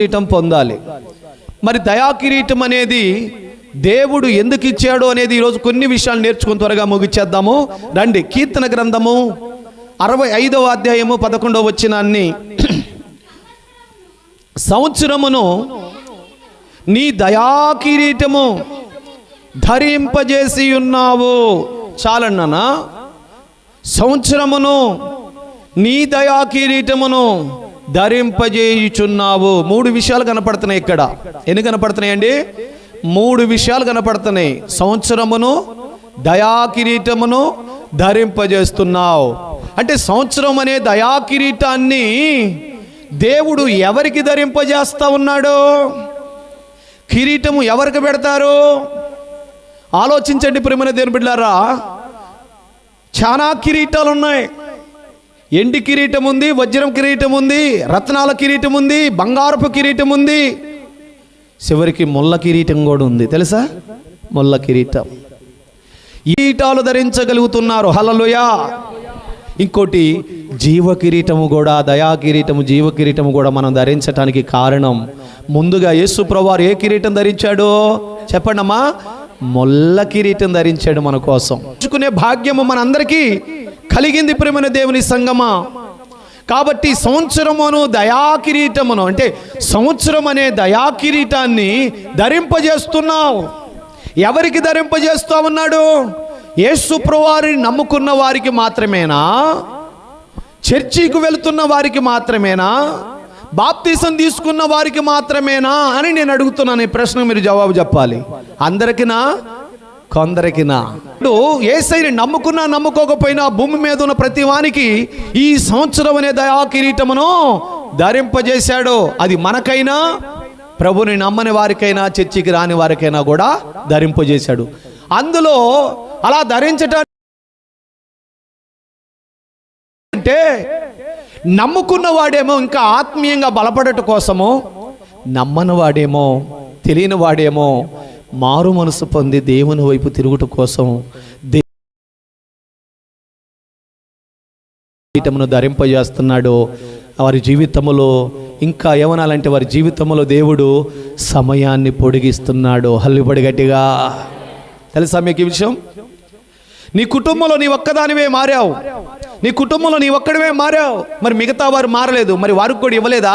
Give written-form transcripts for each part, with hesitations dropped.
కిరీటం పొందాలి. మరి దయా కిరీటం అనేది దేవుడు ఎందుకు ఇచ్చాడు అనేది ఈరోజు కొన్ని విషయాలు నేర్చుకుని త్వరగా ముగిచ్చేద్దాము రండి. కీర్తన గ్రంథము 65వ అధ్యాయము 11వ వచనాన్ని, సంవత్సరమును నీ దయా కిరీటము ధరింపజేసి ఉన్నావు. చాలన్నానా? సంవత్సరమును నీ దయా కిరీటమును ధరింపజేయుచున్నావు. 3 విషయాలు కనపడుతున్నాయి ఇక్కడ. ఎన్ని కనపడుతున్నాయండి? 3 విషయాలు కనపడుతున్నాయి. సంవత్సరమును దయా కిరీటమును ధరింపజేస్తున్నావు అంటే సంవత్సరం అనే దయా కిరీటాన్ని దేవుడు ఎవరికి ధరింపజేస్తా ఉన్నాడు? కిరీటము ఎవరికి పెడతారు? ఆలోచించండి ప్రియమైన దేవుని బిడ్డలారా. చాలా కిరీటాలు ఉన్నాయి. ఎండి కిరీటం ఉంది, వజ్రం కిరీటం ఉంది, రత్నాల కిరీటం ఉంది, బంగారపు కిరీటం ఉంది, చివరికి ముళ్ళ కిరీటం కూడా ఉంది. తెలుసా? ముళ్ళ కిరీటం. ఈ కిరీటాలు ధరించగలుగుతున్నారు. హల్లెలూయా. ఇంకోటి జీవ కిరీటము కూడా, దయా కిరీటము, జీవ కిరీటము కూడా మనం ధరించటానికి కారణం, ముందుగా యేసు ప్రభువారు ఏ కిరీటం ధరించాడో చెప్పండమ్మా? ముళ్ళ కిరీటం ధరించాడు మన కోసం. ఉంచుకునే భాగ్యము మనందరికీ కలిగింది ప్రియమైన దేవుని సంగమా. కాబట్టి సంవత్సరమును దయా కిరీటమును అంటే సంవత్సరం అనే దయా కిరీటాన్ని ధరింపజేస్తున్నావు. ఎవరికి ధరింపజేస్తా ఉన్నాడు? యేసు ప్రభువారిని నమ్ముకున్న వారికి మాత్రమేనా? చర్చికి వెళుతున్న వారికి మాత్రమేనా? బాప్తిసం తీసుకున్న వారికి మాత్రమేనా అని నేను అడుగుతున్నాను. ఈ ప్రశ్నకు మీరు జవాబు చెప్పాలి. అందరికినా, కొందరికినా? యేసయ్యని నమ్ముకున్నా నమ్ముకోకపోయినా భూమి మీద ఉన్న ప్రతి వానికి ఈ సంవత్సరం అనే దయా కిరీటమును ధరింపజేశాడు. అది మనకైనా, ప్రభుని నమ్మని వారికైనా, చర్చికి రాని వారికైనా కూడా ధరింపజేశాడు. అందులో అలా ధరించటం అంటే నమ్ముకున్న వాడేమో ఇంకా ఆత్మీయంగా బలపడట కోసము, నమ్మని వాడేమో, తెలియని వాడేమో మారు మనసు పొంది దేవుని వైపు తిరుగుట కోసం కిరీటమును ధరింపజేస్తున్నాడు. వారి జీవితంలో ఇంకా ఏమనాలంటే వారి జీవితంలో దేవుడు సమయాన్ని పొడిగిస్తున్నాడు. హల్లుబడి గట్టిగా. తెలుసా మీకు ఈ విషయం? నీ కుటుంబంలో నీ ఒక్కదానివే మారావు, నీ కుటుంబంలో నీ ఒక్కడివే మారావు. మరి మిగతా వారు మారలేదు. మరి వారికి కూడా ఇవ్వలేదా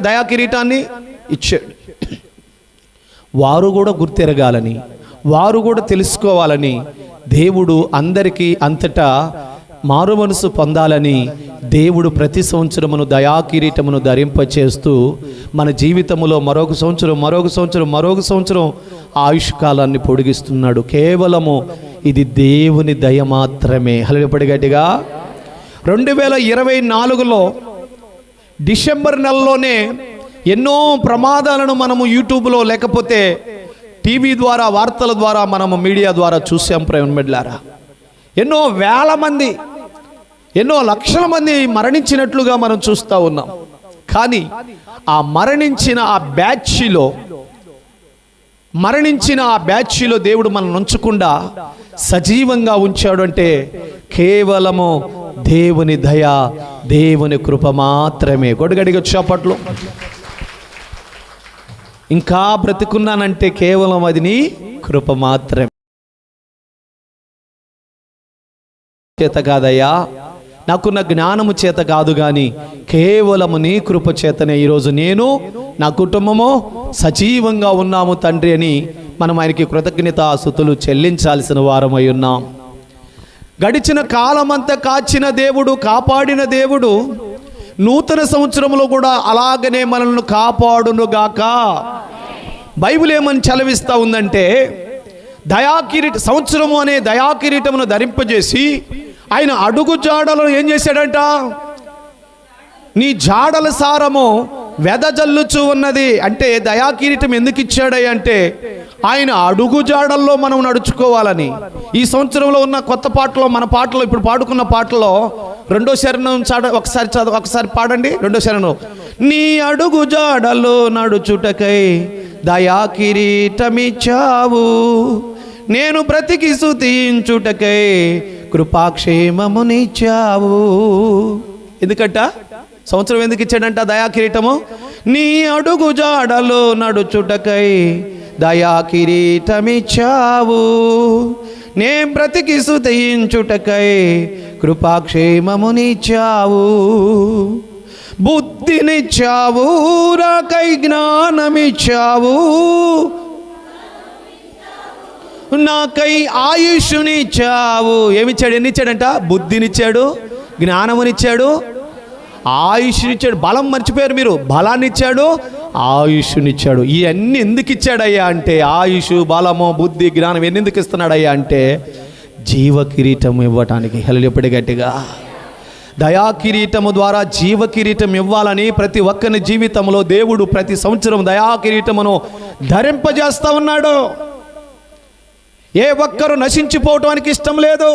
దయా కిరీటాన్ని? ఇచ్చాడు. వారు కూడా గుర్తెరగాలని, వారు కూడా తెలుసుకోవాలని, దేవుడు అందరికీ అంతటా మారు మనసు పొందాలని దేవుడు ప్రతి సంవత్సరమును దయా కిరీటమును ధరింపచేస్తూ మన జీవితంలో మరొక సంవత్సరం ఆయుష్కాలాన్ని పొడిగిస్తున్నాడు. కేవలము ఇది దేవుని దయ మాత్రమే. హల్లెలూయా గట్టిగా. 2024లో డిసెంబర్ నెలలోనే ఎన్నో ప్రమాదాలను మనము యూట్యూబ్లో లేకపోతే టీవీ ద్వారా, వార్తల ద్వారా, మనము మీడియా ద్వారా చూసాం ప్రేమలారా. ఎన్నో వేల మంది, ఎన్నో లక్షల మంది మరణించినట్లుగా మనం చూస్తూ ఉన్నాం. కానీ ఆ మరణించిన ఆ బ్యాచ్లో దేవుడు మనల్ని ఉంచకుండా సజీవంగా ఉంచాడు అంటే కేవలము దేవుని దయ, దేవుని కృప మాత్రమే. గొడగడిగా చప్పట్లు. ఇంకా బ్రతికున్నానంటే కేవలం అది నీ కృప మాత్రమే. చేత కాదయ్యా, నాకున్న జ్ఞానము చేత కాదు, కానీ కేవలము నీ కృప చేతనే ఈరోజు నేను, నా కుటుంబము సజీవంగా ఉన్నాము తండ్రి అని మనం ఆయనకి కృతజ్ఞతాస్తుతులు చెల్లించాల్సిన వారమై ఉన్నాం. గడిచిన కాలమంతా కాచిన దేవుడు, కాపాడిన దేవుడు నూతన సంవత్సరంలో కూడా అలాగనే మనల్ని కాపాడునుగాక. బైబిల్ ఏమని చలవిస్తూ ఉందంటే, సంవత్సరము అనే దయా కిరీటమును ధరింపజేసి ఆయన అడుగు జాడలను ఏం చేశాడంట? నీ జాడల సారము వెదజల్లుచు ఉన్నది. అంటే దయా కిరీటం ఎందుకు ఇచ్చాడయ్య అంటే ఆయన అడుగు జాడల్లో మనం నడుచుకోవాలని. ఈ సంవత్సరంలో ఉన్న కొత్త పాటలో, మన పాటలో ఇప్పుడు పాడుకున్న పాటలో 2వ చరణం ఒకసారి పాడండి. 2వ చరణం. నీ అడుగు జాడల్లో నడుచుటకై దయా కిరీటమిచ్చావు, నేను బ్రతికి స్తుతించుటకై కృపాక్షేమమునిచ్చావు. ఎందుకంట సంవత్సరం ఎందుకు ఇచ్చాడంట దయా కిరీటము? నీ అడుగు జాడలో నడుచుటకై దయా కిరీటమిచ్చావు, నే బ్రతికి స్తుతించుటకై కృపాక్షేమమునిచ్చావు, బుద్ధినిచ్చావు, నాకై జ్ఞానమిచ్చావు, నాకై ఆయుష్నిచ్చావు. ఏమిచ్చాడు? ఎన్నిచ్చాడంట? బుద్ధినిచ్చాడు, జ్ఞానమునిచ్చాడు, ఆయుష్నిచ్చాడు. బలం మర్చిపోయారు మీరు. బలాన్ని ఇచ్చాడు, ఆయుష్నిచ్చాడు. ఇవన్నీ ఎందుకు ఇచ్చాడయ్యా అంటే, ఆయుష్, బలము, బుద్ధి, జ్ఞానం ఎన్ని ఎందుకు ఇస్తున్నాడయ్యా అంటే జీవ కిరీటం ఇవ్వటానికి. హల్లెలూయా గట్టిగా. దయా కిరీటము ద్వారా జీవ కిరీటం ఇవ్వాలని ప్రతి ఒక్కరి జీవితంలో దేవుడు ప్రతి సంవత్సరం దయా కిరీటమును ధరింపజేస్తా ఉన్నాడు. ఏ ఒక్కరు నశించిపోవటానికి ఇష్టం లేదు.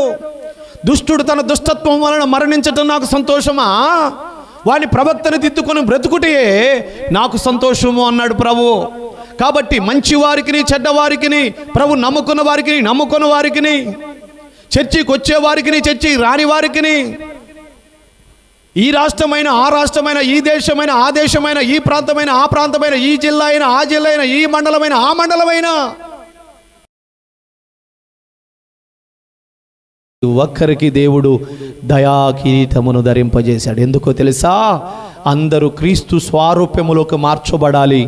దుష్టుడు తన దుష్టత్వం వలన మరణించటం నాకు సంతోషమా? వాని ప్రవక్తను దిద్దుకొని బ్రతుకుటే నాకు సంతోషము అన్నాడు ప్రభు. కాబట్టి మంచి వారికి, చెడ్డవారికి, ప్రభు నమ్ముకున్న వారికి, నమ్ముకున్న వారికి, చర్చికి వచ్చే వారికి, చర్చి రాని వారికి, ఈ రాష్ట్రమైన ఆ రాష్ట్రమైన, ఈ దేశమైన ఆ దేశమైన, ఈ ప్రాంతమైన ఆ ప్రాంతమైన, ఈ జిల్లా అయినా ఆ జిల్లా అయినా, ఈ మండలమైన ఆ మండలమైన ఒక్కరికి దేవుడు దయా కిరీటమును ధరింపజేశాడు. ఎందుకో తెలుసా? అందరూ క్రీస్తు స్వారూప్యములోకి మార్చబడాలి.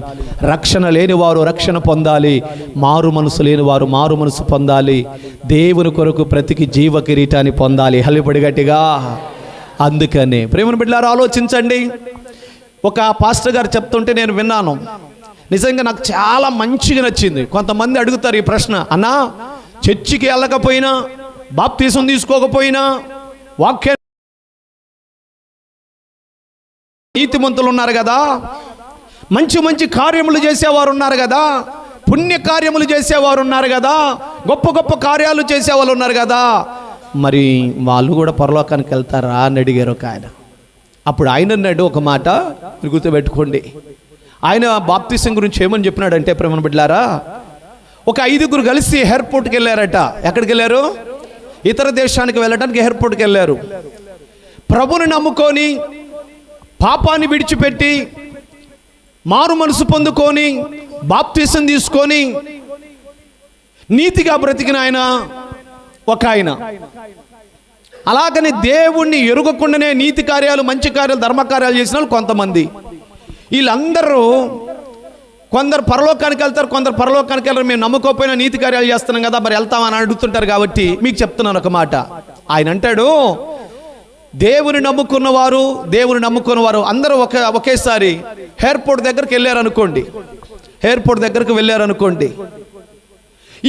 రక్షణ లేని వారు రక్షణ పొందాలి, మారు మనసు లేని వారు మారు మనసు పొందాలి, దేవుని కొరకు బ్రతికి జీవ కిరీటాన్ని పొందాలి. హల్లెలూయా గట్టిగా. అందుకనే ప్రేమను బిడ్డలారా ఆలోచించండి. ఒక పాస్టర్ గారు చెప్తుంటే నేను విన్నాను, నిజంగా నాకు చాలా మంచిగా నచ్చింది. కొంతమంది అడుగుతారు ఈ ప్రశ్న, అన్నా చర్చికి వెళ్ళకపోయినా, బాప్తీసం తీసుకోకపోయినా, వాక్య నీతిమంతులు ఉన్నారు కదా, మంచి మంచి కార్యములు చేసేవారు ఉన్నారు కదా, పుణ్య కార్యములు చేసేవారు ఉన్నారు కదా, గొప్ప గొప్ప కార్యాలు చేసేవాళ్ళు ఉన్నారు కదా, మరి వాళ్ళు కూడా పరలోకానికి వెళ్తారా అని అడిగారు ఒక ఆయన. అప్పుడు ఆయన అన్నాడు ఒక మాట, మీరు గుర్తుపెట్టుకోండి. ఆయన బాప్తీసం గురించి ఏమని చెప్పినాడంటే, ప్రేమను బిడ్డలారా, ఒక 5గురు కలిసి ఎయిర్పోర్ట్కి వెళ్ళారట. ఎక్కడికి వెళ్ళారు? ఇతర దేశానికి వెళ్ళడానికి ఎయిర్పోర్ట్కి వెళ్ళారు. ప్రభుని నమ్ముకొని, పాపాన్ని విడిచిపెట్టి, మారు మనసు పొందుకొని, బాప్తీసం తీసుకొని నీతిగా బ్రతికిన ఆయన ఒక ఆయన. అలాగని దేవుణ్ణి ఎరుగకుండానే నీతి కార్యాలు, మంచి కార్యాలు, ధర్మకార్యాలు చేసిన వాళ్ళు కొంతమంది. వీళ్ళందరూ కొందరు పరలోకానికి వెళ్తారు, కొందరు పరలోకానికి వెళ్ళరు. మేము నమ్ముకోకపోయినా నీతి కార్యాలు చేస్తున్నాం కదా, మరి వెళ్తామని అడుగుతుంటారు. కాబట్టి మీకు చెప్తున్నాను ఒక మాట. ఆయన అంటాడు, దేవుని నమ్ముకున్నవారు, దేవుని నమ్ముకున్నవారు అందరూ ఒకేసారి ఎయిర్పోర్ట్ దగ్గరికి వెళ్ళారనుకోండి. ఎయిర్పోర్ట్ దగ్గరకు వెళ్ళారనుకోండి.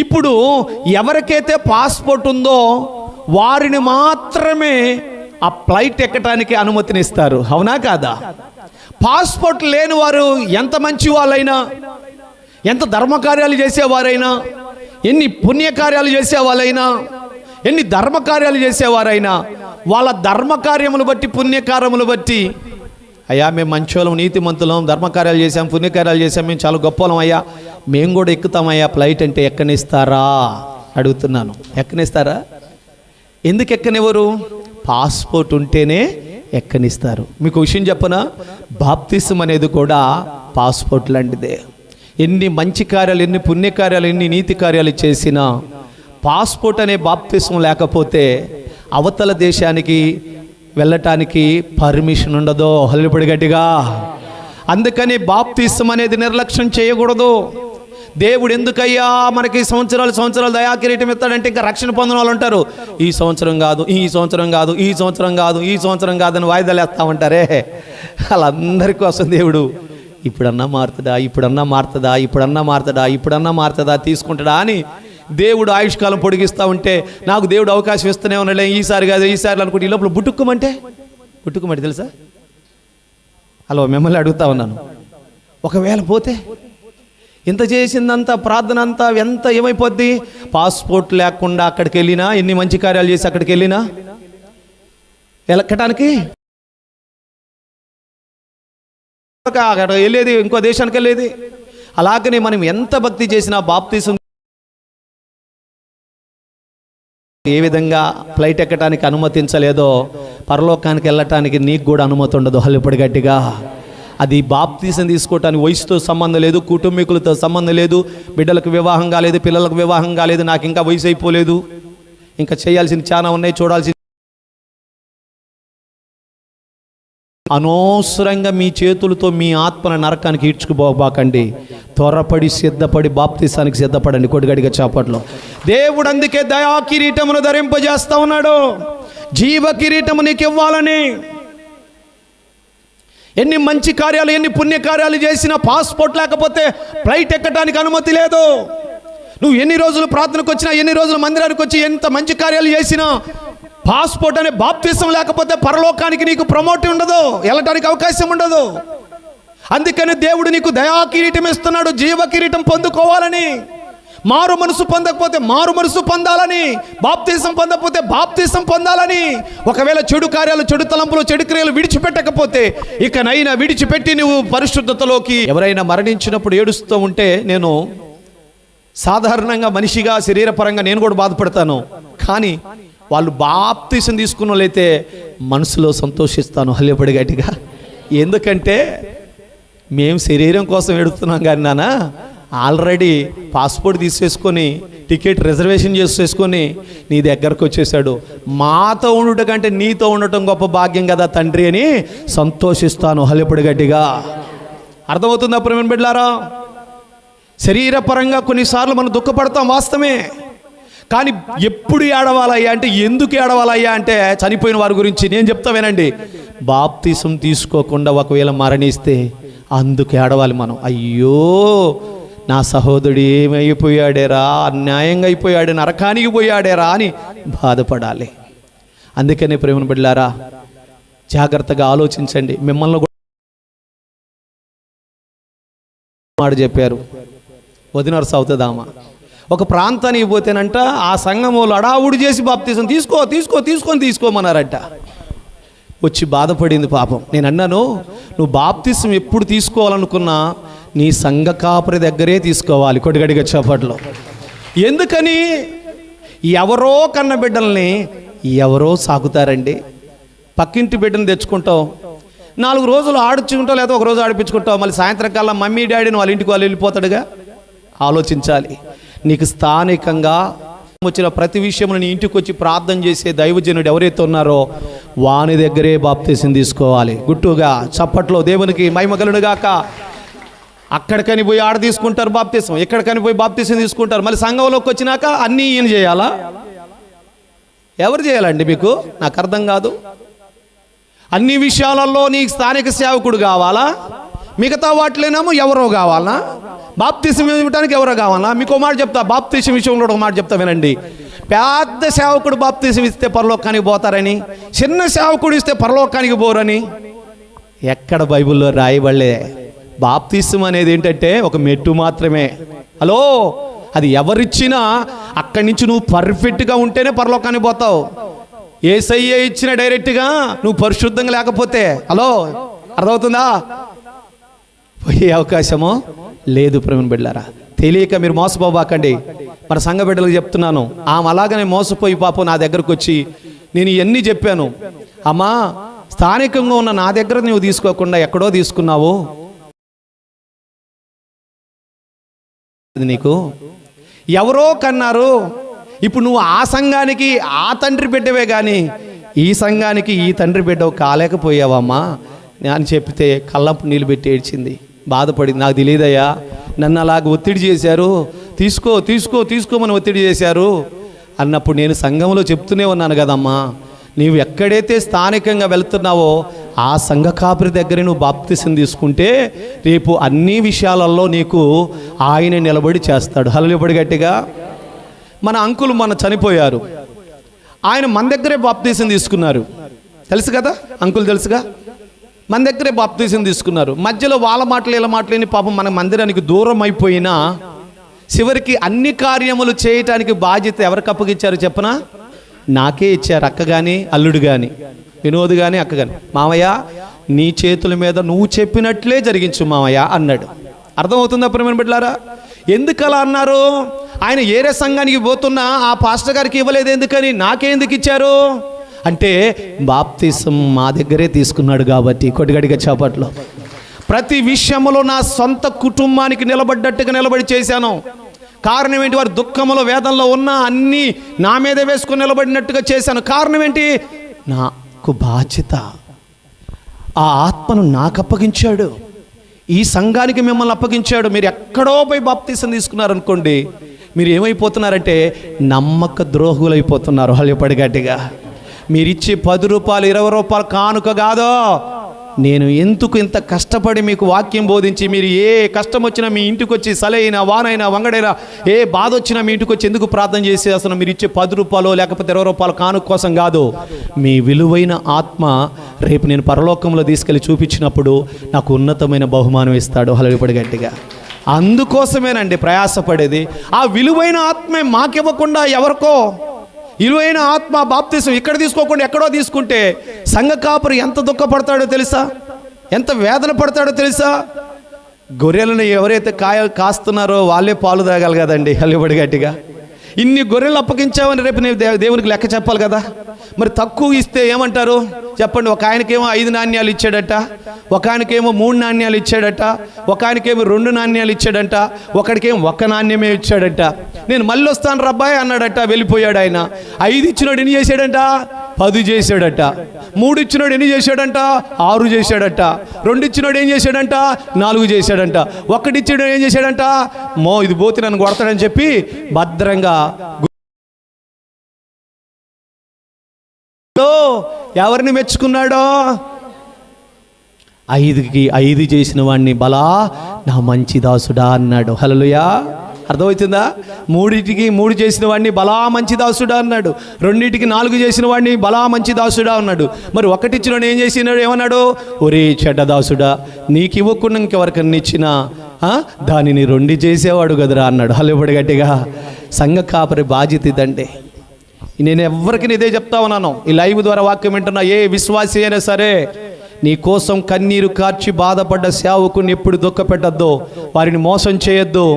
ఇప్పుడు ఎవరికైతే పాస్పోర్ట్ ఉందో వారిని మాత్రమే ఆ ఫ్లైట్ ఎక్కడానికి అనుమతినిస్తారు. అవునా కాదా? పాస్పోర్ట్ లేని వారు ఎంత మంచి వాళ్ళైనా, ఎంత ధర్మకార్యాలు చేసేవారైనా, ఎన్ని పుణ్యకార్యాలు చేసేవాళ్ళైనా, ఎన్ని ధర్మకార్యాలు చేసేవారైనా, వాళ్ళ ధర్మకార్యములు బట్టి, పుణ్యకార్యములు బట్టి, అయ్యా మేము మంచోళ్ళం, నీతిమంతులం, ధర్మకార్యాలు చేసాం, పుణ్యకార్యాలు చేసాం, మేము చాలా గొప్పలం అయ్యా, మేము కూడా ఎక్కుతామయ్యా ఫ్లైట్ అంటే ఎక్కనిస్తారా అడుగుతున్నాను. ఎక్కనిస్తారా? ఎందుకు ఎక్కనివ్వరు? పాస్పోర్ట్ ఉంటేనే ఎక్కనిస్తారు. మీకు విషయం చెప్పనా? బాప్తిసం అనేది కూడా పాస్పోర్ట్ లాంటిదే. ఎన్ని మంచి కార్యాలు, ఎన్ని పుణ్యకార్యాలు, ఎన్ని నీతి కార్యాలు చేసినా పాస్పోర్ట్ అనే బాప్తిసం లేకపోతే అవతల దేశానికి వెళ్ళటానికి పర్మిషన్ ఉండదు. హల్లెలూయా గట్టిగా. అందుకని బాప్తిసం అనేది నిర్లక్ష్యం చేయకూడదు. దేవుడు ఎందుకయ్యా మనకి సంవత్సరాలు దయా కిరీటం ఇస్తాడంటే ఇంకా రక్షణ పొందిన వాళ్ళు ఉంటారు. ఈ సంవత్సరం కాదు, ఈ సంవత్సరం కాదు, ఈ సంవత్సరం కాదు, ఈ సంవత్సరం కాదని వాయిదాలు వేస్తా ఉంటారే. వాళ్ళందరి కోసం దేవుడు ఇప్పుడన్నా మారుతుందా, ఇప్పుడన్నా మారుతుందా, ఇప్పుడన్నా మారుతుందా, ఇప్పుడన్నా మారుతుందా, తీసుకుంటాడా అని దేవుడు ఆయుష్కాలం పొడిగిస్తూ ఉంటే, నాకు దేవుడు అవకాశం ఇస్తూనే ఉన్నాడే, ఈసారి కాదు ఈసారి అనుకుంటే ఈ లోపల బుట్టుకుమంటే తెలుసా? హలో, మిమ్మల్ని అడుగుతా ఉన్నాను, ఒకవేళ పోతే ఇంత చేసిందంతా, ప్రార్థన అంతా ఎంత ఏమైపోద్ది? పాస్పోర్ట్ లేకుండా అక్కడికి వెళ్ళినా, ఎన్ని మంచి కార్యాలు చేసి అక్కడికి వెళ్ళినా ఎక్కడానికి అక్కడ వెళ్ళేది ఇంకో దేశానికి వెళ్ళేది. అలాగనే మనం ఎంత భక్తి చేసినా బాప్తిసం ఏ విధంగా ఫ్లైట్ ఎక్కడానికి అనుమతించలేదో పరలోకానికి వెళ్ళటానికి నీకు కూడా అనుమతి ఉండదు. హల్లిపడి గట్టిగా. అది బాప్తీసం తీసుకోవటానికి వయసుతో సంబంధం లేదు, కుటుంబీకులతో సంబంధం లేదు, బిడ్డలకు వివాహం కాలేదు, పిల్లలకు వివాహం కాలేదు, నాకు ఇంకా వయసు అయిపోలేదు, ఇంకా చేయాల్సింది చాలా ఉన్నాయి, చూడాల్సింది. అనవసరంగా మీ చేతులతో మీ ఆత్మల నరకానికి ఈడ్చుకుపోబాకండి. త్వరపడి సిద్ధపడి బాప్తీసానికి సిద్ధపడండి. కొడిగడిగా చాపట్లో దేవుడు అందుకే దయా కిరీటమును ధరింపజేస్తా ఉన్నాడు. జీవ కిరీటము నీకు ఇవ్వాలని. ఎన్ని మంచి కార్యాలు, ఎన్ని పుణ్యకార్యాలు చేసినా పాస్పోర్ట్ లేకపోతే ఫ్లైట్ ఎక్కడానికి అనుమతి లేదు. నువ్వు ఎన్ని రోజులు ప్రార్థనకు వచ్చినా, ఎన్ని రోజులు మందిరానికి వచ్చి ఎంత మంచి కార్యాలు చేసినా పాస్పోర్ట్ అనే బాప్తిసం లేకపోతే పరలోకానికి నీకు ప్రమోట్ ఉండదు, వెళ్ళటానికి అవకాశం ఉండదు. అందుకని దేవుడు నీకు దయా కిరీటం ఇస్తున్నాడు, జీవ కిరీటం పొందుకోవాలని. మారు మనసు పొందకపోతే మారు మనసు పొందాలని, బాప్తిసం పొందకపోతే బాప్తిసం పొందాలని. ఒకవేళ చెడు కార్యాలు, చెడు తలంపులు, చెడు క్రియలు విడిచిపెట్టకపోతే ఇకనైనా విడిచిపెట్టి నువ్వు పరిశుద్ధతలోకి. ఎవరైనా మరణించినప్పుడు ఏడుస్తూ ఉంటే నేను సాధారణంగా మనిషిగా శరీరపరంగా నేను కూడా బాధపడతాను. కానీ వాళ్ళు బాప్తీసం తీసుకున్న వాళ్ళైతే మనసులో సంతోషిస్తాను. హల్లిపడి గట్టిగా. ఎందుకంటే మేము శరీరం కోసం ఎడుతున్నాం కానీ నాన్న ఆల్రెడీ పాస్పోర్ట్ తీసేసుకొని టికెట్ రిజర్వేషన్ చేసేసుకొని నీ దగ్గరకు వచ్చేసాడు. మాతో ఉండటం కంటే నీతో ఉండటం గొప్ప భాగ్యం కదా తండ్రి అని సంతోషిస్తాను. హల్లిపడి గట్టిగా. అర్థమవుతుందా ప్రేమ బిడ్డలారా? శరీరపరంగా కొన్నిసార్లు మనం దుఃఖపడతాం, వాస్తవమే. కానీ ఎప్పుడు ఏడవాలయ్యా అంటే, ఎందుకు ఏడవాలయ్యా అంటే చనిపోయిన వారి గురించి నేను చెప్తా వినండి. బాప్తిసం తీసుకోకుండా ఒకవేళ మరణిస్తే అందుకు ఏడవాలి మనం. అయ్యో నా సహోదరుడు ఏమైపోయాడేరా, అన్యాయంగా అయిపోయాడు, నరకానికి పోయాడేరా అని బాధపడాలి. అందుకనే ప్రేమ బిడ్డలారా జాగ్రత్తగా ఆలోచించండి. మిమ్మల్ని కూడా మాట చెప్పారు, వదినర్స్ అవుతుందామా. ఒక ప్రాంతానికి పోతేనంట ఆ సంఘములు అడావుడి చేసి బాప్తిసం తీసుకోమన్నారట. వచ్చి బాధపడింది పాపం. నేను అన్నాను, నువ్వు బాప్తిసం ఎప్పుడు తీసుకోవాలనుకున్నా నీ సంఘ కాపరి దగ్గరే తీసుకోవాలి. కొడిగడిగా చప్పట్లో. ఎందుకని? ఎవరో కన్న బిడ్డల్ని ఎవరో సాకుతారండి. పక్కింటి బిడ్డను తెచ్చుకుంటావు, 4 రోజులు ఆడించుకుంటావు, లేదా ఒక రోజు ఆడిపించుకుంటావు, మళ్ళీ సాయంత్రం కల్లా మమ్మీ డాడీని వాళ్ళ ఇంటికి వాళ్ళు వెళ్ళిపోతాడుగా. ఆలోచించాలి. నీకు స్థానికంగా వచ్చిన ప్రతి విషయంలో నీ ఇంటికి వచ్చి ప్రార్థన చేసే దైవజనుడు ఎవరైతే ఉన్నారో వాని దగ్గరే బాప్తిసం తీసుకోవాలి. గుట్టుగా చప్పట్లో దేవునికి మహిమ కలుగును గాక. అక్కడికని పోయి ఆడ తీసుకుంటారు బాప్తిసం, ఎక్కడికని పోయి బాప్తిసం తీసుకుంటారు. మళ్ళీ సంఘంలోకి వచ్చినాక అన్నీ ఈయన చేయాలా? ఎవరు చేయాలండి మీకు? నాకు అర్థం కాదు. అన్ని విషయాలలో నీకు స్థానిక సేవకుడు కావాలా? మిగతా వాటిలోనేమో ఎవరో కావాలా? బాప్తిసం ఇవ్వడానికి ఎవరో కావాలా? మీకు మాట చెప్తా, బాప్తిసం విషయంలో ఒక మాట చెప్తా వినండి. పెద్ద సేవకుడు బాప్తిసం ఇస్తే పరలోకానికి పోతారని, చిన్న సేవకుడు ఇస్తే పరలోకానికి పోరని ఎక్కడ బైబిల్లో రాయబడలే. బాప్తిసం అనేది ఏంటంటే ఒక మెట్టు మాత్రమే. హలో, అది ఎవరిచ్చినా అక్కడి నుంచి నువ్వు పర్ఫెక్ట్గా ఉంటేనే పరలోకానికి పోతావు. యేసయ్య ఇచ్చిన డైరెక్ట్గా నువ్వు పరిశుద్ధంగా లేకపోతే, హలో అర్థమవుతుందా, పోయే అవకాశము లేదు. ప్రేమ బిడ్డలారా, తెలియక మీరు మోసపోబాకండి. మన సంఘ బిడ్డలకు చెప్తున్నాను, ఆమె అలాగనే మోసపోయి పాపం నా దగ్గరకు వచ్చి నేను ఇవన్నీ చెప్పాను. అమ్మా, స్థానికంగా ఉన్న నా దగ్గర నువ్వు తీసుకోకుండా ఎక్కడో తీసుకున్నావు, నీకు ఎవరో కన్నారు. ఇప్పుడు నువ్వు ఆ సంఘానికి ఆ తండ్రి బిడ్డవే కానీ ఈ సంఘానికి ఈ తండ్రి బిడ్డవు కాలేకపోయావమ్మా అని చెప్తే కళ్ళంపు నీళ్ళు పెట్టి ఏడ్చింది, బాధపడింది. నాకు తెలియదయ్యా, నన్ను అలాగ ఒత్తిడి చేశారు, తీసుకోమని ఒత్తిడి చేశారు అన్నప్పుడు నేను సంఘంలో చెప్తూనే ఉన్నాను కదమ్మా, నీవు ఎక్కడైతే స్థానికంగా వెళ్తున్నావో ఆ సంఘ కాపరి దగ్గర నువ్వు బాప్తిసం తీసుకుంటే రేపు అన్ని విషయాలలో నీకు ఆయన నిలబడి చేస్తాడు. హల్లెలూయా గట్టిగా. మన అంకులు మన చనిపోయారు, ఆయన మన దగ్గరే బాప్తిసం తీసుకున్నారు, తెలుసు కదా, అంకులు తెలుసుగా, మన దగ్గరే బాప్తిసం తీసుకున్నారు. మధ్యలో వాళ్ళ మాటలు వీళ్ళ మాటలేని పాపం మన మందిరానికి దూరం అయిపోయినా చివరికి అన్ని కార్యములు చేయటానికి బాధ్యత ఎవరికి అప్పగిచ్చారు చెప్పనా? నాకే ఇచ్చారు. అక్క కానీ అల్లుడు కానీ వినోద్ కానీ అక్క కానీ. మామయ్య నీ చేతుల మీద నువ్వు చెప్పినట్లే జరిగించు మామయ్య అన్నాడు. అర్థమవుతుందా ప్రేమ బిడ్డలారా? ఎందుకు అలా అన్నారు? ఆయన ఏరే సంఘానికి పోతున్నా ఆ పాస్టర్ గారికి ఇవ్వలేదు, ఎందుకని? నాకెందుకు ఇచ్చారు అంటే బాప్తిసం మా దగ్గరే తీసుకున్నాడు కాబట్టి. కొట్టుగడిగా చేపట్లో ప్రతి విషయంలో నా సొంత కుటుంబానికి నిలబడ్డట్టుగా నిలబడి చేశాను. కారణం ఏంటి? వారి దుఃఖంలో వేదనలో ఉన్న అన్నీ నా మీద వేసుకొని నిలబడినట్టుగా చేశాను. కారణం ఏంటి? నాకు బాధ్యత. ఆ ఆత్మను నాకు అప్పగించాడు, ఈ సంఘానికి మిమ్మల్ని అప్పగించాడు. మీరు ఎక్కడో పోయి బాప్తీసం తీసుకున్నారనుకోండి, మీరు ఏమైపోతున్నారంటే నమ్మక ద్రోహులైపోతున్నారు. హల్యపడి గట్టిగా. మీరిచ్చే 10 రూపాయలు 20 రూపాయలు కానుక కాదో. నేను ఎందుకు ఇంత కష్టపడి మీకు వాక్యం బోధించి, మీరు ఏ కష్టం వచ్చినా మీ ఇంటికి వచ్చి, సలైనా వానైనా వంగడైనా ఏ బాధ వచ్చినా మీ ఇంటికి వచ్చి ఎందుకు ప్రార్థన చేసి అసలు మీరు ఇచ్చే 10 రూపాయలు లేకపోతే 20 రూపాయలు కానుక కోసం కాదు. మీ విలువైన ఆత్మ రేపు నేను పరలోకంలో తీసుకెళ్ళి చూపించినప్పుడు నాకు ఉన్నతమైన బహుమానం ఇస్తాడు. హల్లెలూయా గట్టిగా. అందుకోసమేనండి ప్రయాసపడేది. ఆ విలువైన ఆత్మే మాకివ్వకుండా ఎవరికో విలువైన ఆత్మ బాప్తిసం ఇక్కడ తీసుకోకుండా ఎక్కడో తీసుకుంటే సంఘ కాపురి ఎంత దుఃఖపడతాడో తెలుసా? ఎంత వేదన పడతాడో తెలుసా? గొర్రెలను ఎవరైతే కాస్తున్నారో వాళ్ళే పాలు తాగాలి కదండి. హల్లిబడి గట్టిగా. ఇన్ని గొర్రెలు అప్పగించావని రేపు నేను దేవునికి లెక్క చెప్పాలి కదా. మరి తక్కువ ఇస్తే ఏమంటారు చెప్పండి? ఒక ఆయనకేమో 5 నాణ్యాలు ఇచ్చాడట, ఒక ఆయనకేమో 3 నాణ్యాలు ఇచ్చాడట, ఒక ఆయనకేమో 2 నాణ్యాలు ఇచ్చాడంట, ఒకడికేమో 1 నాణ్యమే ఇచ్చాడట. నేను మళ్ళీ వస్తాను రబ్బాయి అన్నాడట, వెళ్ళిపోయాడు ఆయన. 5 ఇచ్చినోడు ఎన్ని చేశాడంట? 10 చేశాడట. 3 ఇచ్చినోడు ఎన్ని చేశాడంట? 6 చేశాడట. 2 ఇచ్చినోడు ఏం చేశాడంట? 4 చేశాడంట. 1 ఇచ్చినోడు ఏం చేశాడంట? ఇది పోతే నన్ను కొడతాడని చెప్పి భద్రంగా ఎవరిని మెచ్చుకున్నాడో? 5కి 5 చేసిన వాడిని బలా నా మంచి దాసుడా అన్నాడు. హల్లెలూయా. అర్థమవుతుందా? 3కి 3 చేసిన వాడిని బలా మంచి దాసుడా అన్నాడు. 2కి 4 చేసిన వాడిని బలా మంచి దాసుడా అన్నాడు. మరి 1 ఇచ్చినోడు ఏం చేసినాడు? ఏమన్నాడు? ఒరే చెడ్డ దాసుడా, నీకు ఇవ్వకుండా ఇంకెవరికన్నా ఇచ్చినా దానిని 2 చేసేవాడు కదరా అన్నాడు. హల్లెలూయా గట్టిగా. సంఘ కాపరి బాధ్యత ఇదండి. నేను ఎవరికి ఇదే చెప్తా ఉన్నాను. ఈ లైవ్ ద్వారా వాక్యం వింటున్నా ఏ విశ్వాసి అయినా సరే, నీ కోసం కన్నీరు కార్చి బాధపడ్డ సేవకుని ఎప్పుడు దుఃఖపెట్టద్దు, వారిని మోసం చేయొద్దు,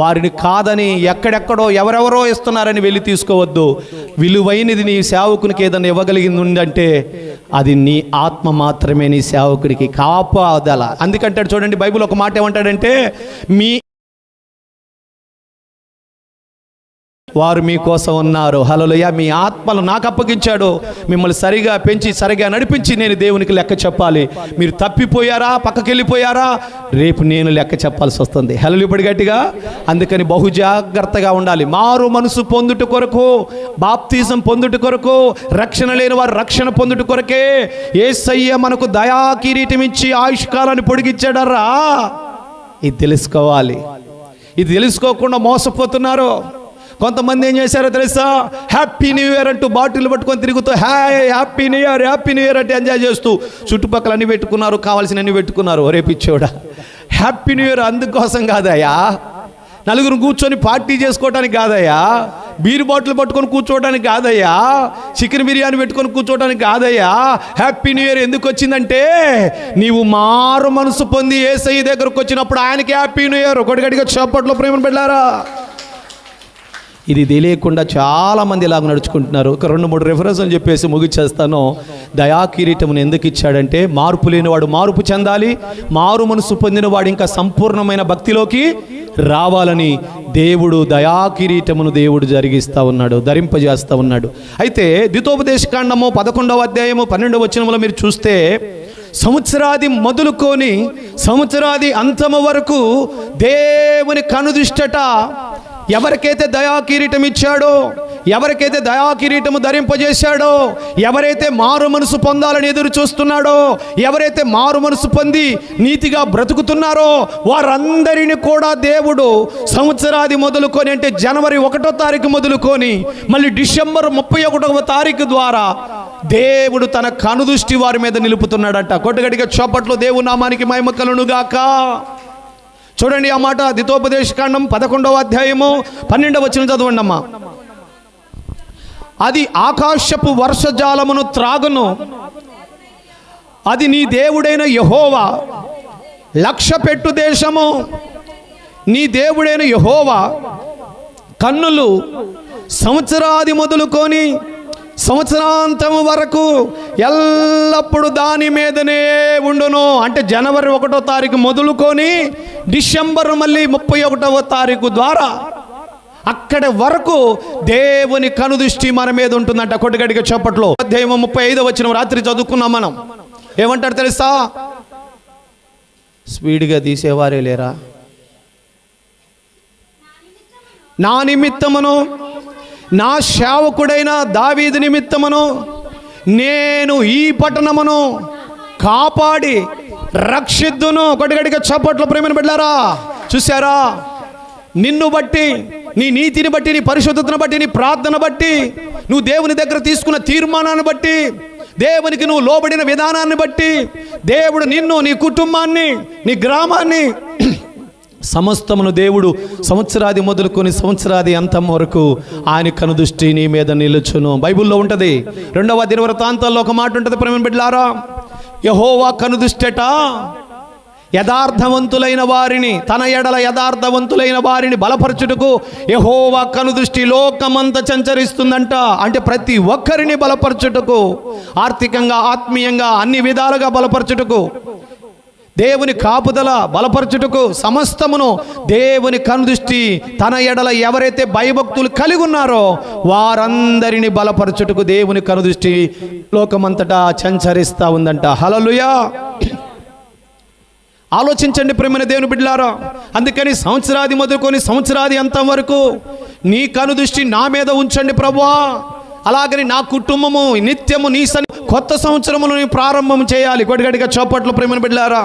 వారిని కాదని ఎక్కడెక్కడో ఎవరెవరో ఇస్తున్నారని వెళ్ళి తీసుకోవద్దు. విలువైనది నీ సేవకునికి ఏదైనా ఇవ్వగలిగింది ఉందంటే అది నీ ఆత్మ మాత్రమే నీ సేవకుడికి కాపాదల. అందుకంటాడు చూడండి, బైబిల్ ఒక మాట ఏమంటాడంటే, వారు మీకోసం ఉన్నారు. హల్లెలూయా. మీ ఆత్మలు నాకు అప్పగించాడు, మిమ్మల్ని సరిగా పెంచి సరిగా నడిపించి నేను దేవునికి లెక్క చెప్పాలి. మీరు తప్పిపోయారా, పక్కకి వెళ్ళిపోయారా, రేపు నేను లెక్క చెప్పాల్సి వస్తుంది. హల్లెలూయా గట్టిగా. అందుకని బహు జాగ్రత్తగా ఉండాలి. మారు మనసు పొందుట కొరకు, బాప్తిజం పొందుట కొరకు, రక్షణ లేని వారు రక్షణ పొందుట కొరకే యేసయ్య మనకు దయా కిరీటం ఇచ్చి ఆయుష్కాలాన్ని పొడిగించాడరా. ఇది తెలుసుకోవాలి. ఇది తెలుసుకోకుండా మోసపోతున్నారు. కొంతమంది ఏం చేశారో తెలుసా? హ్యాపీ న్యూ ఇయర్ అంటూ బాటిల్ పట్టుకొని తిరుగుతూ happy new year happy new year అంటే ఎంజాయ్ చేస్తూ చుట్టుపక్కల అన్ని పెట్టుకున్నారు, కావాల్సిన అన్ని పెట్టుకున్నారు. రేపిచ్చోడా, హ్యాపీ న్యూ ఇయర్ అందుకోసం కాదయ్యా, నలుగురు కూర్చొని పార్టీ చేసుకోవడానికి కాదయ్యా, బీర్ బాటిల్ పట్టుకొని కూర్చోవడానికి కాదయ్యా, చికెన్ బిర్యానీ పెట్టుకొని కూర్చోవడానికి కాదయ్యా. హ్యాపీ న్యూ ఇయర్ ఎందుకు వచ్చిందంటే, నీవు మారు మనసు పొంది యేసయ్య దగ్గరకు వచ్చినప్పుడు ఆయనకి హ్యాపీ న్యూ ఇయర్. ఒకటి గడిగా చప్పట్లో ప్రేమను పెట్టారా. ఇది తెలియకుండా చాలామంది ఇలాగ నడుచుకుంటున్నారు. ఒక 2-3 రెఫరెన్స్లు చెప్పేసి ముగిచేస్తాను. దయా కిరీటమును ఎందుకు ఇచ్చాడంటే, మార్పు లేనివాడు మార్పు చెందాలి, మారు మనసు పొందినవాడు ఇంకా సంపూర్ణమైన భక్తిలోకి రావాలని దేవుడు దయా కిరీటమును దేవుడు జరిగిస్తూ ఉన్నాడు, ధరింపజేస్తూ ఉన్నాడు. అయితే ద్వితోపదేశకాండము 11వ అధ్యాయము 12వ వచనములో మీరు చూస్తే, సంవత్సరాది మొదలుకొని సంవత్సరాది అంతము వరకు దేవుని కనుదృష్టట ఎవరికైతే దయా కిరీటం ఇచ్చాడో, ఎవరికైతే దయా కిరీటము ధరింపజేశాడో, ఎవరైతే మారు మనసు పొందాలని ఎదురు చూస్తున్నాడో, ఎవరైతే మారు మనసు పొంది నీతిగా బ్రతుకుతున్నారో వారందరిని కూడా దేవుడు సంవత్సరాది మొదలుకొని, అంటే జనవరి 1వ తారీఖు మొదలుకొని మళ్ళీ డిసెంబర్ 31వ తారీఖు ద్వారా దేవుడు తన కనుదృష్టి వారి మీద నిలుపుతున్నాడట. కొట్టగడిగా చప్పట్లో దేవుని నామానికి మహిమ కలుగును గాక. చూడండి ఆ మాట, ద్వితోపదేశకాండం 11వ అధ్యాయము 12వ వచనం చదవండి అమ్మా. అది ఆకాశపు వర్షజాలమును త్రాగును, అది నీ దేవుడైన యెహోవా లక్ష్యపెట్టు దేశము. నీ దేవుడైన యెహోవా కన్నులు సంవత్సరాది మొదలుకొని సంవత్సరాంతము వరకు ఎల్లప్పుడూ దాని మీదనే ఉండును. అంటే జనవరి 1వ తారీఖు మొదలుకొని డిసెంబర్ మళ్ళీ 31వ తారీఖు ద్వారా అక్కడి వరకు దేవుని కనుదృష్టి మన మీద ఉంటుందంట. కొట్టుగడిగా చప్పట్లో అధ్యాయం 35 వచ్చిన రాత్రి చదువుకున్నాం మనం. ఏమంటారు తెలుసా? స్పీడ్గా తీసేవారే లేరా? నా నిమిత్తమును నా సేవకుడైన దావీదు నిమిత్తమును నేను ఈ పట్టణమును కాపాడి రక్షిద్దును. కొట్టుగడిగా చప్పట్లో ప్రేమను బిడ్డలారా, చూసారా? నిన్ను బట్టి, నీ నీతిని బట్టి, నీ పరిశుద్ధతను బట్టి, నీ ప్రార్థన బట్టి, నువ్వు దేవుని దగ్గర తీసుకున్న తీర్మానాన్ని బట్టి, దేవునికి నువ్వు లోబడిన విధానాన్ని బట్టి దేవుడు నిన్ను, నీ కుటుంబాన్ని, నీ గ్రామాన్ని సమస్తమును దేవుడు సంవత్సరాది మొదలుకొని సంవత్సరాది అంతం వరకు ఆయన కనుదృష్టి నీ మీద నిలుచును. బైబిల్లో ఉంటుంది. 2వ దినవృత్తాంతాల్లో ఒక మాట ఉంటుంది ప్రేమ బిడ్డలారా, యెహోవా కనుదృష్టట యథార్థవంతులైన వారిని, తన ఎడల యథార్థవంతులైన వారిని బలపరచుటకు యెహోవా కనుదృష్టి లోకమంతా సంచరిస్తుందంట. అంటే ప్రతి ఒక్కరిని బలపరచుటకు, ఆర్థికంగా, ఆత్మీయంగా, అన్ని విధాలుగా బలపరచుటకు, దేవుని కాపుదల బలపరచుటకు సమస్తమును దేవుని కనుదృష్టి తన ఎడల ఎవరైతే భయభక్తులు కలిగి ఉన్నారో వారందరిని బలపరచుటకు దేవుని కనుదృష్టి లోకమంతటా సంచరిస్తూ ఉందంట. హల్లెలూయా. ఆలోచించండి ప్రేమైన దేవుని బిడ్డలారా. అందుకని సంవత్సరాది మొదలుకొని సంవత్సరాది అంతం వరకు నీ కనుదృష్టి నా మీద ఉంచండి ప్రభువా. అలాగని నా కుటుంబము నిత్యము నీ కొత్త సంవత్సరమును ప్రారంభం చేయాలి. కొడిగడిగా చప్పట్లు ప్రేమైన బిడ్డలారా.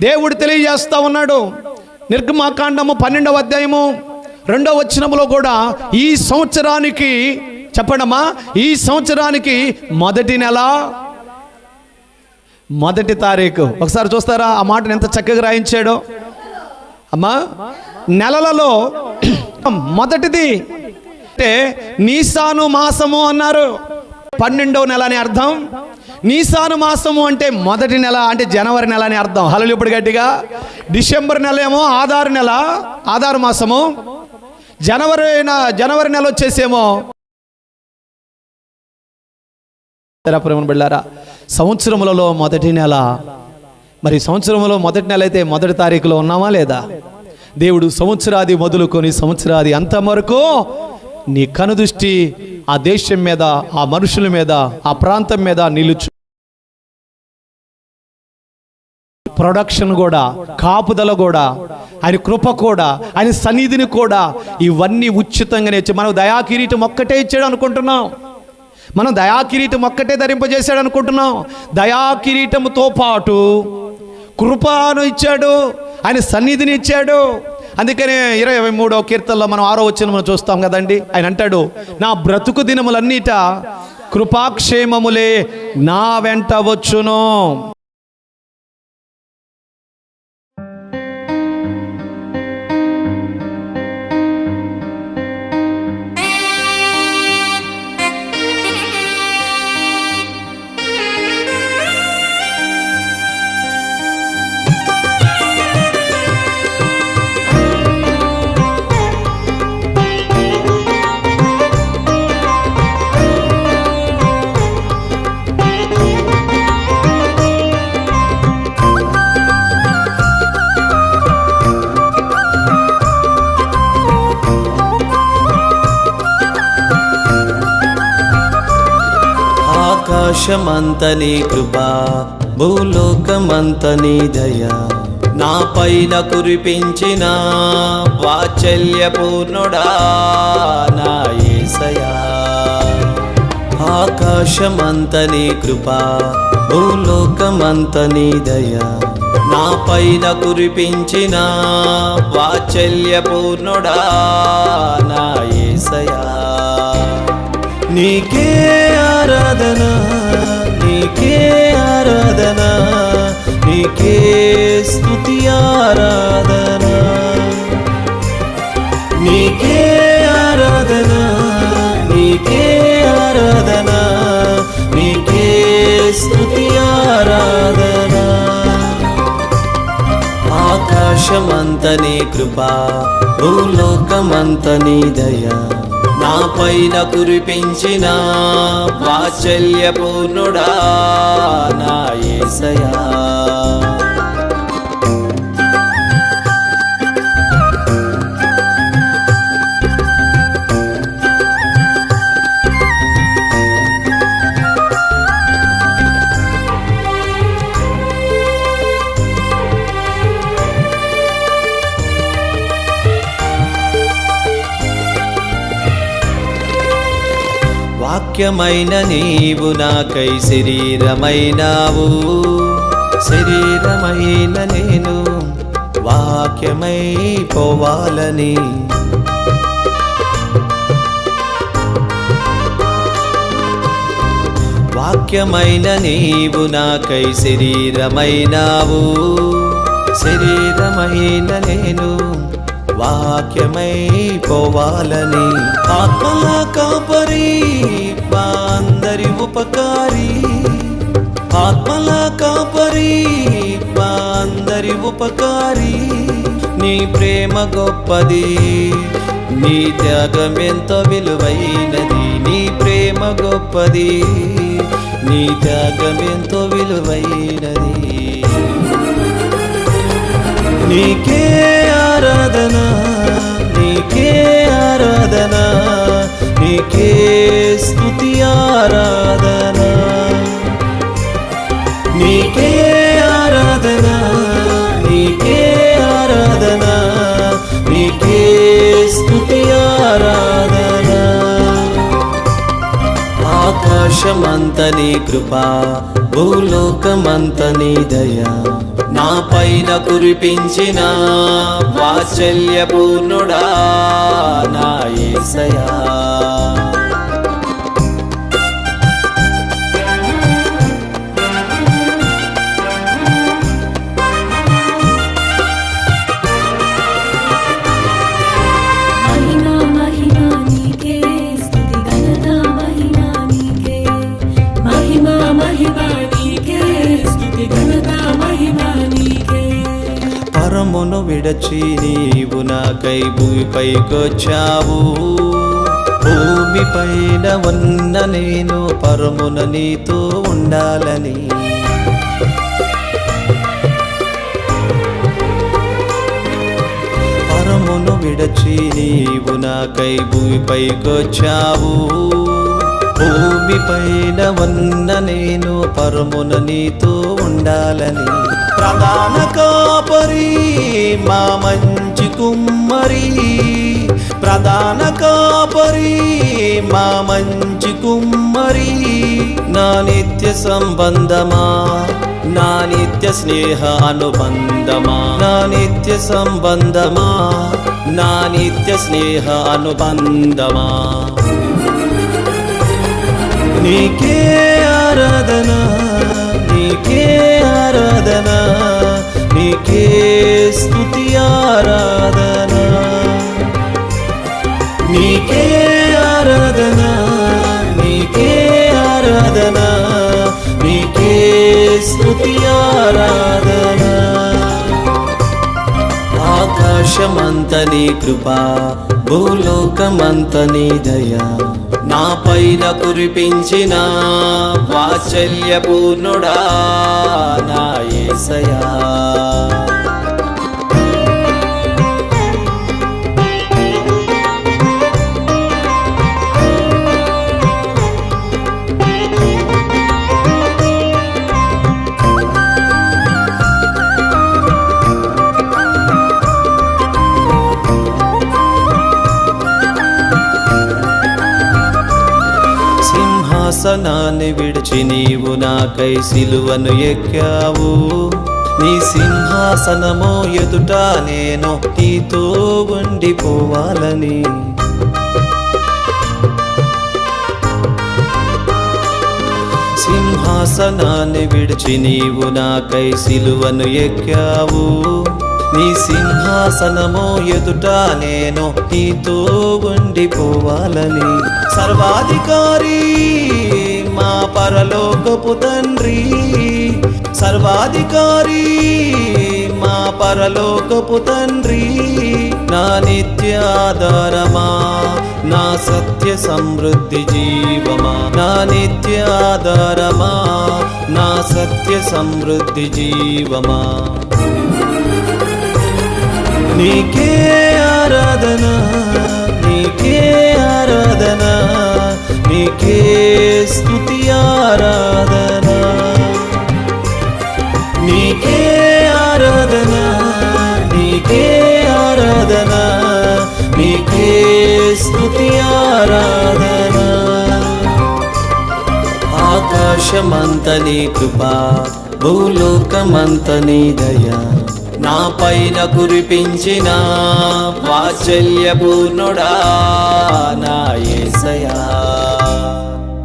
దేవుడు తెలియజేస్తా ఉన్నాడు. నిర్గమాకాండము 12వ అధ్యాయము 2వ వచనములో కూడా ఈ సంవత్సరానికి, చెప్పండమ్మా, ఈ సంవత్సరానికి మొదటి నెల మొదటి తారీఖు. ఒకసారి చూస్తారా ఆ మాటను ఎంత చక్కగా రాయించాడో? అమ్మా, నెలలలో మొదటిది అంటే నీసాను మాసము అన్నారు. 12వ నెల అని అర్థం. నీసాను మాసము అంటే మొదటి నెల, అంటే జనవరి నెల అని అర్థం. హల్లెలూయా. ఇప్పుడు గట్టిగా. డిసెంబర్ నెల ఏమో ఆధారు నెల, ఆధారు మాసము. జనవరి నెల వచ్చేసేమో ప్రేమను బిడ్డలారా, సంవత్సరములలో మొదటి నెల. మరి సంవత్సరములో మొదటి నెల అయితే మొదటి తారీఖులో ఉన్నామా లేదా? దేవుడు సంవత్సరాది మొదలుకొని సంవత్సరాది అంతం వరకు నీ కనుదృష్టి ఆ దేశం మీద, ఆ మనుషుల మీద, ఆ ప్రాంతం మీద నిలుచు. ప్రొడక్షన్ కూడా, కాపుదల కూడా, ఆయన కృప కూడా, ఆయన సన్నిధిని కూడా, ఇవన్నీ ఉచితంగానే ఇచ్చి మనం దయాకిరీటం ఒక్కటే ఇచ్చాడు అనుకుంటున్నాం. మనం దయాకిరీటం ఒక్కటే ధరింపజేశాడు అనుకుంటున్నాం. దయాకిరీటముతో పాటు కృపను ఇచ్చాడు, ఆయన సన్నిధిని ఇచ్చాడు. అందుకనే 23వ కీర్తనలో మనం 6వ వచనం చూస్తాం కదండి. ఆయన అంటాడు, నా బ్రతుకు దినములన్నీట కృపాక్షేమములే నా వెంట వచ్చును. ఆకాశమంతని కృపా, భూలోకమంతని దయ, నా పైన కురిపించిన వాత్సల్యపూర్ణుడా నా యేసయ్యా. ఆకాశమంతని కృపా, భూలోకమంతని దయ, నా పైన కురిపించిన వాత్సల్యపూర్ణుడా నా యేసయ్యా. నీకే ఆరాధన, నీకే ఆరాధన, నీకే స్తుతి ఆరాధన, నీకే ఆరాధన, నీకే ఆరాధన, నీకే స్తుతి ఆరాధన. ఆకాశమంత నీ కృప భూలోకమంత నీ దయ నా పైన కురిపించిన వాత్సల్య పూర్ణుడా నా యేసయ్యా వాక్యమైన నీవు నాకై శరీరమైనావు శరీరమైన నేను వాక్యమై పోవాలని వాక్యమైన నీవు నాకై శరీరమైనావు శరీరమైన నేను వాక్యమై పోవాలని ఆత్మల కాపరి మా అందరి ఉపకారి ఆత్మల కాపరి మా అందరి ఉపకారి నీ ప్రేమ గొప్పది నీ త్యాగం ఎంతో విలువైనది నీ ప్రేమ గొప్పది నీ త్యాగం ఎంతో విలువైనది నీకే ఆరాధన నీకే ఆరాధన నీకే స్తుతి ఆరాధన నీకే ఆరాధన నీకే ఆరాధన నీకే స్తుతి ఆరాధన ఆకాశమంత నీ కృప భూలోకమంత నీ దయ నా పైన కురిపించిన వాత్సల్య పూర్ణుడా నా యేసయ్యా పరమును విడచి నీవు నాకై భూమిపైకొచ్చావు భూమిపైన ఉన్న నేను పరమున నీతో ఉండాలని పరమును విడచి నీవు నాకై భూమిపైకొచ్చావు భూమిపైన ఉన్న నేను పరమున నీతో ఉండాలని ప్రధాన కాపరి మా మంచి కుమ్మరి ప్రధాన కాపరి మా మంచి కుమ్మరి నా నిత్య సంబంధమా నా నిత్య స్నేహ అనుబంధమా నా నిత్య సంబంధమా నా నిత్య స్నేహ అనుబంధమా నీకే ఆరాధన నీకే ఆరాధన నీకే స్తుతి ఆరాధన నీకే ఆరాధన నీకే ఆరాధన నీకే స్తుతి ఆరాధన ఆకాశమంత నీ కృప భూలోకమంత నీ దయ నా పైన కురిపించిన వాత్సల్య పూర్ణుడా నా యేసయ్యా సింహాసనాన్ని విడిచి నీవు నాకై సిలువను ఎక్కావు నీ సింహాసనము ఎదుట నేను నీతో ఉండిపోవాలని సింహాసనాన్ని విడిచి నీవు నాకై సిలువను ఎక్కావు నీ సింహాసనము ఎదుట నేను నీతో ఉండిపోవాలని సర్వాధికారి మా పరలోకపు తండ్రి సర్వాధికారి మా పరలోకపు తండ్రి, నా నిత్యాధారమా, నా సత్య సమృద్ధి జీవమా, నా నిత్యాధారమా, నా సత్య సమృద్ధి జీవమా. నీకే ఆరాధన, నీకే ఆరాధన, నీకే స్తుతి ఆరాధన, నీకే ఆరాధన, నీకే ఆరాధన, నీకే స్తుతి ఆరాధన. ఆకాశమంత నీ కృపా, భూలోకమంత నీ దయా, నా పైన కురిపించిన వాత్సల్యపూర్ణుడా నా యేసయ్యా.